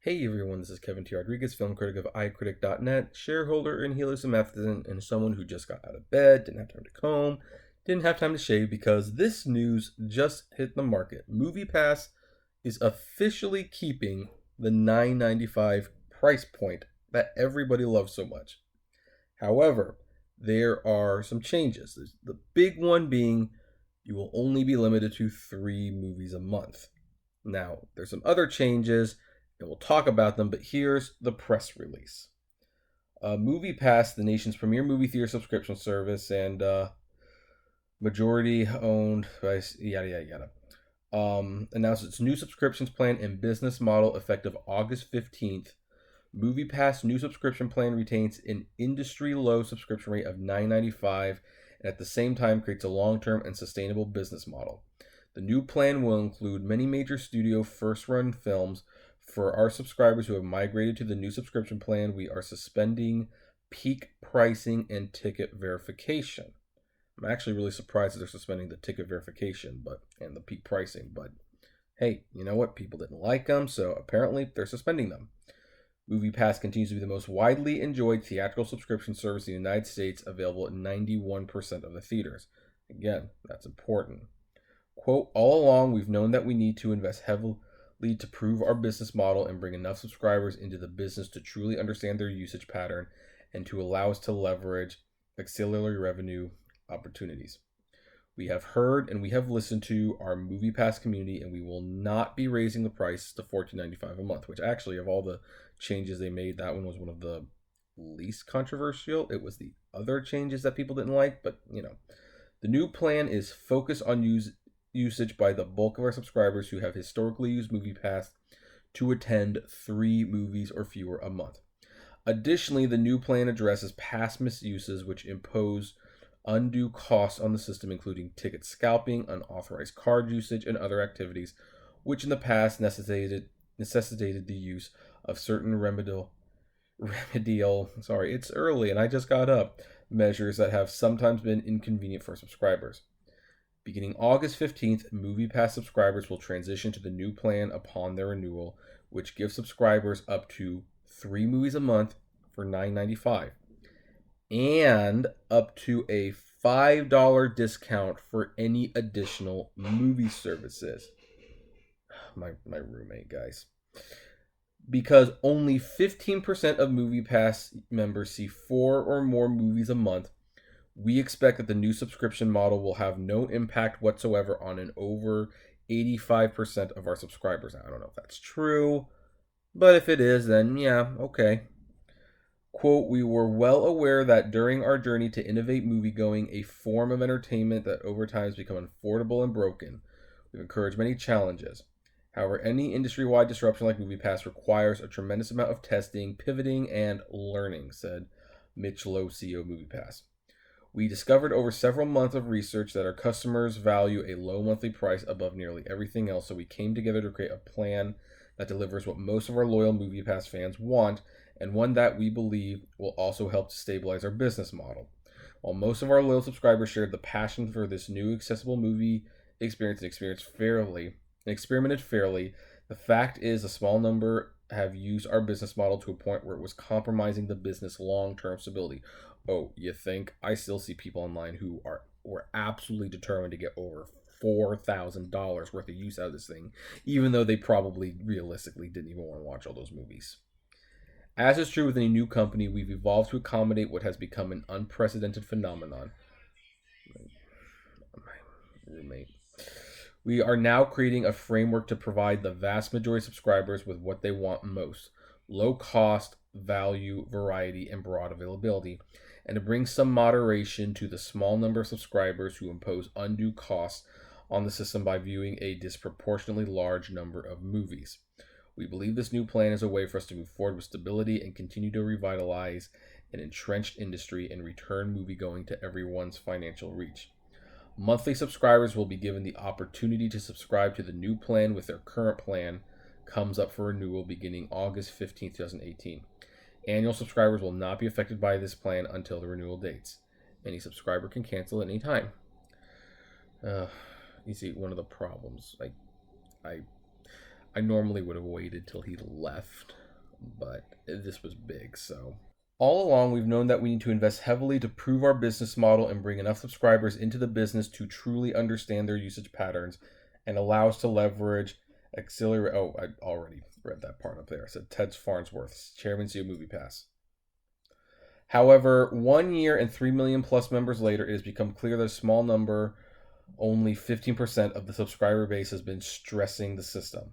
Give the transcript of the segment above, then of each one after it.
Hey everyone, this is Kevin T. Rodriguez, film critic of iCritic.net, shareholder in Heliosomethicin, and someone who just got out of bed, didn't have time to comb, didn't have time to shave because this news just hit the market. MoviePass is officially keeping the $9.95 price point that everybody loves so much. However, there are some changes. The big one being you will only be limited to 3 movies a month. Now, there's some other changes and we'll talk about them, but here's the press release. MoviePass, the nation's premier movie theater subscription service and majority owned by yada yada yada, announced its new subscriptions plan and business model effective August 15th. MoviePass new subscription plan retains an industry low subscription rate of $9.95 and at the same time creates a long-term and sustainable business model. The new plan will include many major studio first-run films. For our subscribers who have migrated to the new subscription plan, we are suspending peak pricing and ticket verification. I'm actually really surprised that they're suspending the ticket verification and the peak pricing, but hey, you know what? People didn't like them, so apparently they're suspending them. MoviePass continues to be the most widely enjoyed theatrical subscription service in the United States, available at 91% of the theaters. Again, that's important. Quote, all along, we've known that we need to invest heavily to prove our business model and bring enough subscribers into the business to truly understand their usage pattern and to allow us to leverage auxiliary revenue opportunities. We have heard and we have listened to our MoviePass community, and we will not be raising the price to $14.95 a month, which actually, of all the changes they made, that one was one of the least controversial. It was the other changes that people didn't like, but the new plan is focused on usage by the bulk of our subscribers who have historically used MoviePass to attend 3 movies or fewer a month. Additionally, the new plan addresses past misuses which impose undue costs on the system, including ticket scalping, unauthorized card usage, and other activities which in the past necessitated the use of certain remedial it's early and I just got up measures that have sometimes been inconvenient for subscribers. Beginning August 15th, MoviePass subscribers will transition to the new plan upon their renewal, which gives subscribers up to 3 movies a month for $9.95 and up to a $5 discount for any additional movie services. My roommate, guys. Because only 15% of MoviePass members see 4 or more movies a month, we expect that the new subscription model will have no impact whatsoever on an over 85% of our subscribers. I don't know if that's true, but if it is, then yeah, okay. Quote, we were well aware that during our journey to innovate moviegoing, a form of entertainment that over time has become affordable and broken, we've encouraged many challenges. However, any industry-wide disruption like MoviePass requires a tremendous amount of testing, pivoting, and learning, said Mitch Lowe, CEO of MoviePass. We discovered over several months of research that our customers value a low monthly price above nearly everything else, so we came together to create a plan that delivers what most of our loyal MoviePass fans want, and one that we believe will also help to stabilize our business model. While most of our loyal subscribers shared the passion for this new accessible movie experience and experimented fairly, the fact is a small number have used our business model to a point where it was compromising the business long-term stability. Oh, you think? I still see people online who were absolutely determined to get over $4,000 worth of use out of this thing, even though they probably realistically didn't even want to watch all those movies. As is true with any new company, we've evolved to accommodate what has become an unprecedented phenomenon. My roommate. We are now creating a framework to provide the vast majority of subscribers with what they want most: low cost, value, variety, and broad availability, and to bring some moderation to the small number of subscribers who impose undue costs on the system by viewing a disproportionately large number of movies. We believe this new plan is a way for us to move forward with stability and continue to revitalize an entrenched industry and return moviegoing to everyone's financial reach. Monthly subscribers will be given the opportunity to subscribe to the new plan with their current plan comes up for renewal beginning August 15, 2018. Annual subscribers will not be affected by this plan until the renewal dates. Any subscriber can cancel at any time. You see, one of the problems, I I normally would have waited till he left, but this was big, so. All along, we've known that we need to invest heavily to prove our business model and bring enough subscribers into the business to truly understand their usage patterns and allow us to leverage auxiliary. Oh, I already read that part up there. I said Ted Farnsworth, Chairman CEO MoviePass. However, 1 year and 3 million plus members later, it has become clear that a small number, only 15% of the subscriber base, has been stressing the system.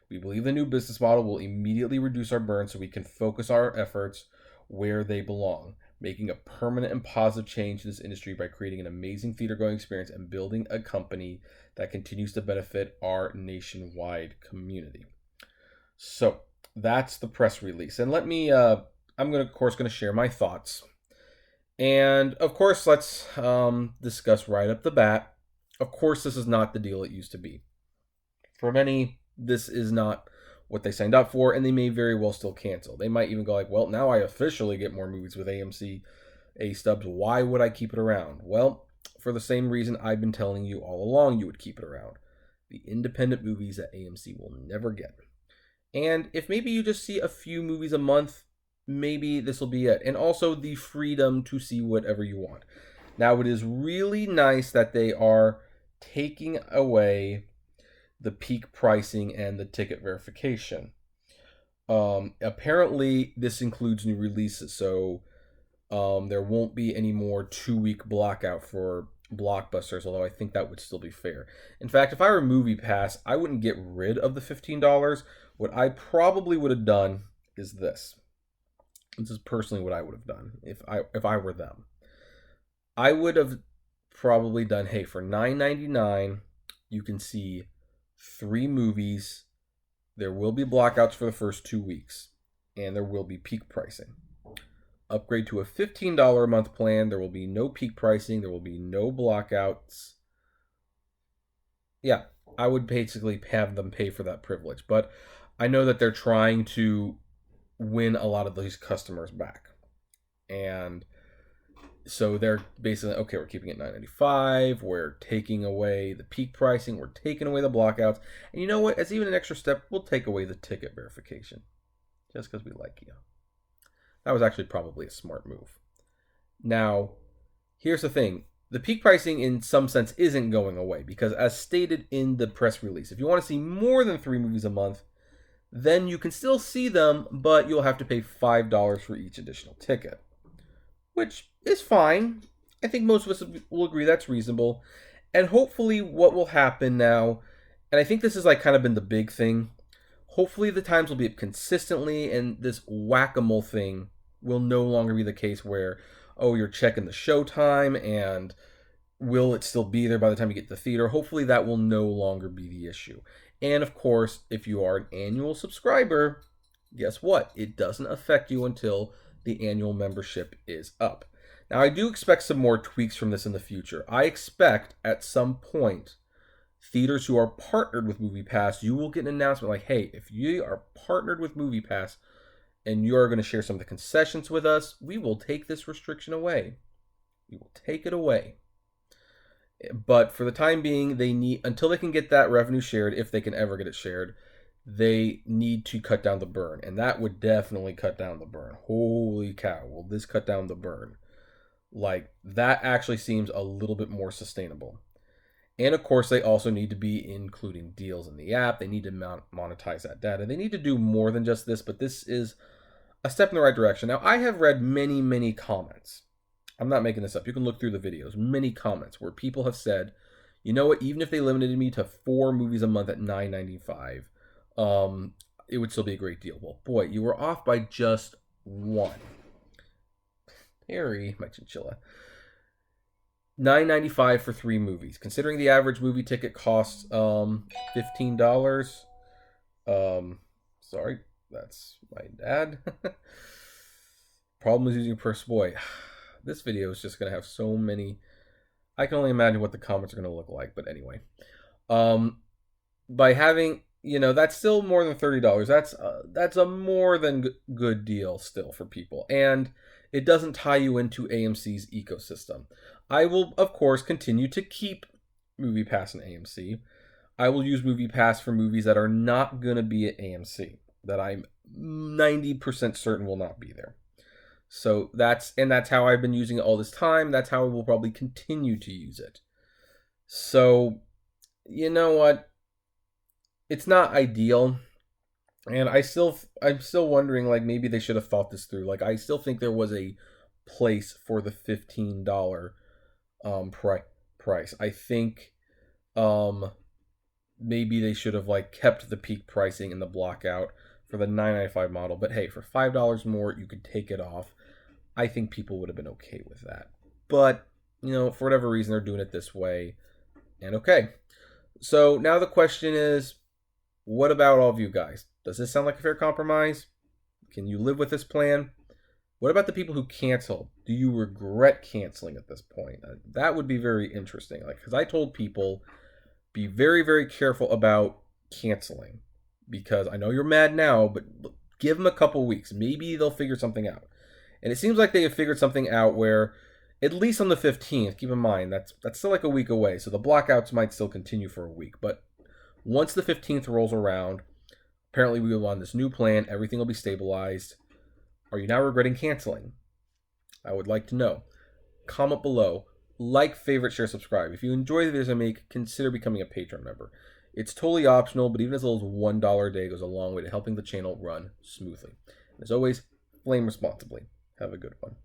We believe the new business model will immediately reduce our burn so we can focus our efforts where they belong, making a permanent and positive change in this industry by creating an amazing theater-going experience and building a company that continues to benefit our nationwide community. So that's the press release. And let me, I'm of course going to share my thoughts. And of course, let's discuss right up the bat. Of course, this is not the deal it used to be. For many, this is not what they signed up for, and they may very well still cancel. They might even go like, well, now I officially get more movies with AMC A-stubs. Why would I keep it around? Well, for the same reason I've been telling you all along you would keep it around. The independent movies that AMC will never get. And if maybe you just see a few movies a month, maybe this will be it. And also the freedom to see whatever you want. Now, it is really nice that they are taking away the peak pricing and the ticket verification. Apparently, this includes new releases, so there won't be any more 2-week blackout for blockbusters, although I think that would still be fair. In fact, if I were MoviePass, I wouldn't get rid of the $15. What I probably would have done is this. This is personally what I would have done if I were them. I would have probably done, hey, for $9.99, you can see 3 movies. There will be blackouts for the first 2 weeks, and there will be peak pricing. Upgrade to a $15 a month plan. There will be no peak pricing. There will be no blackouts. Yeah, I would basically have them pay for that privilege, but I know that they're trying to win a lot of these customers back, and so they're basically, okay, we're keeping it $9.95. We're taking away the peak pricing. We're taking away the blockouts. And you know what? As even an extra step, we'll take away the ticket verification. Just because we like you. That was actually probably a smart move. Now, here's the thing. The peak pricing in some sense isn't going away. Because as stated in the press release, if you want to see more than 3 movies a month, then you can still see them, but you'll have to pay $5 for each additional ticket. Which is fine. I think most of us will agree that's reasonable. And hopefully what will happen now, and I think this has like kind of been the big thing, hopefully the times will be up consistently, and this whack-a-mole thing will no longer be the case where, oh, you're checking the showtime, and will it still be there by the time you get to the theater? Hopefully that will no longer be the issue. And of course, if you are an annual subscriber, guess what? It doesn't affect you until the annual membership is up. Now, I do expect some more tweaks from this in the future. I expect at some point, theaters who are partnered with MoviePass, you will get an announcement like, hey, if you are partnered with MoviePass and you are going to share some of the concessions with us, we will take this restriction away. We will take it away. But for the time being, they need, until they can get that revenue shared, if they can ever get it shared, they need to cut down the burn. And that would definitely cut down the burn. Holy cow, will this cut down the burn? Like, that actually seems a little bit more sustainable. And of course, they also need to be including deals in the app. They need to monetize that data. They need to do more than just this, but this is a step in the right direction. Now, I have read many, many comments. I'm not making this up. You can look through the videos. Many comments where people have said, you know what, even if they limited me to 4 movies a month at $9.95, it would still be a great deal. Well, boy, you were off by just 1. Harry, my chinchilla. $9.95 for 3 movies. Considering the average movie ticket costs $15. Sorry, that's my dad. Problem is using purse boy. This video is just going to have so many. I can only imagine what the comments are going to look like. But anyway, by having, that's still more than $30. That's a more than good deal still for people. And it doesn't tie you into AMC's ecosystem. I will, of course, continue to keep MoviePass and AMC. I will use MoviePass for movies that are not going to be at AMC, that I'm 90% certain will not be there. So that's how I've been using it all this time. That's how I will probably continue to use it. So, you know what? It's not ideal. And I'm still wondering, like, maybe they should have thought this through. Like, I still think there was a place for the $15 price. I think maybe they should have like kept the peak pricing in the block out for the $9.95 model. But hey, for $5 more, you could take it off. I think people would have been okay with that. But, you know, for whatever reason, they're doing it this way. And okay. So now the question is, what about all of you guys? Does this sound like a fair compromise? Can you live with this plan? What about the people who cancel? Do you regret canceling at this point? That would be very interesting. Like, because I told people, be very, very careful about canceling. Because I know you're mad now, but give them a couple weeks. Maybe they'll figure something out. And it seems like they have figured something out where, at least on the 15th, keep in mind, that's still like a week away. So the blackouts might still continue for a week. But once the 15th rolls around, apparently we will on this new plan. Everything will be stabilized. Are you now regretting canceling? I would like to know. Comment below. Like, favorite, share, subscribe. If you enjoy the videos I make, consider becoming a Patreon member. It's totally optional, but even as little as $1 a day goes a long way to helping the channel run smoothly. And as always, flame responsibly. Have a good one.